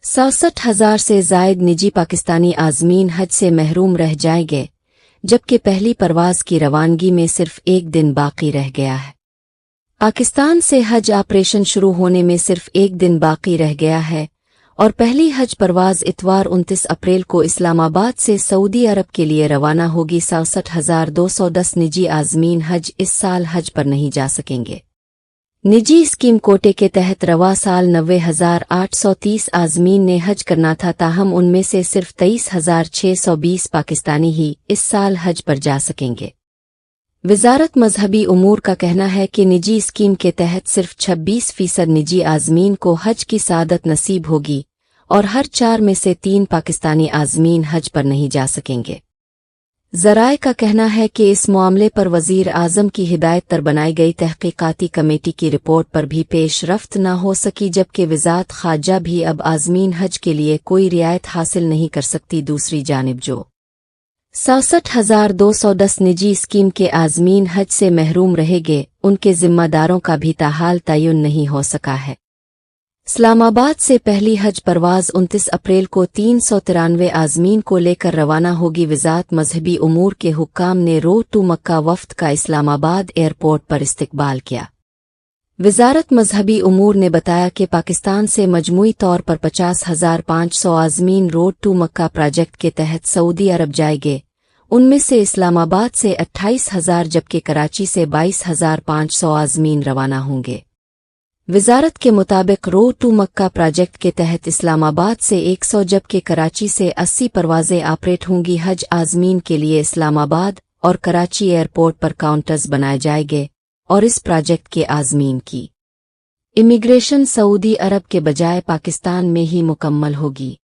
67,000 से जायद निजी पाकिस्तानी आज़मीन हज से महरूम रह जाएंगे, जबकि पहली परवाज की रवानगी में सिर्फ एक दिन बाकी रह गया है। पाकिस्तान से हज ऑपरेशन शुरू होने में सिर्फ एक दिन बाकी रह गया है और पहली हज परवाज इतवार 29 अप्रैल को इस्लामाबाद से सऊदी अरब के लिए रवाना होगी। 67,210 निजी आज़मीन हज इस साल हज पर नहीं जा सकेंगे। निजी स्कीम कोटे के तहत रवा साल 90,830 आज़मीन ने हज करना था, ताहम उनमें से सिर्फ 23,620 पाकिस्तानी ही इस साल हज पर जा सकेंगे। वज़ारत मजहबी उमूर का कहना है कि निजी स्कीम के तहत सिर्फ 26% निजी आज़मीन को हज की सआदत नसीब होगी और हर 4 में से 3 पाकिस्तानी आज़मीन हज पर नहीं जा सकेंगे। ज़राए का कहना है कि इस मामले पर वज़ीर आज़म की हिदायत पर बनाई गई तहक़ीक़ाती कमेटी की रिपोर्ट पर भी पेश रफ्त न हो सकी, जबकि वज़ारत ख़ारजा भी अब आज़मीन हज के लिए कोई रियायत हासिल नहीं कर सकती। दूसरी जानिब जो 67,210 निजी स्कीम के आज़मीन हज से महरूम रहेंगे, उनके ज़िम्मेदारों का भी ताहाल तयन नहीं हो सका है। इस्लामाबाद से पहली हज परवाज 29 अप्रैल को 393 आज़मीन को लेकर रवाना होगी। वज़ारत मजहबी उमूर के हुक्काम ने रोड टू मक्का वफ़द का इस्लामाबाद एयरपोर्ट पर इस्तकबाल किया। वज़ारत मजहबी उमूर ने बताया कि पाकिस्तान से मजमूई तौर पर 50,500 आज़मीन रोड टू मक्का प्रोजेक्ट के तहत सऊदी अरब जाएंगे। उनमें से इस्लामाबाद से 28,000 जबकि कराची से 22,500 आज़मीन रवाना होंगे। वज़ारत के मुताबिक रोड टू मक्का प्रोजेक्ट के तहत इस्लामाबाद से 100 जबकि कराची से 80 परवाज़ें ऑपरेट होंगी। हज आज़मीन के लिए इस्लामाबाद और कराची एयरपोर्ट पर काउंटर्स बनाए जाएंगे और इस प्रोजेक्ट के आज़मीन की इमिग्रेशन सऊदी अरब के बजाय पाकिस्तान में ही मुकम्मल होगी।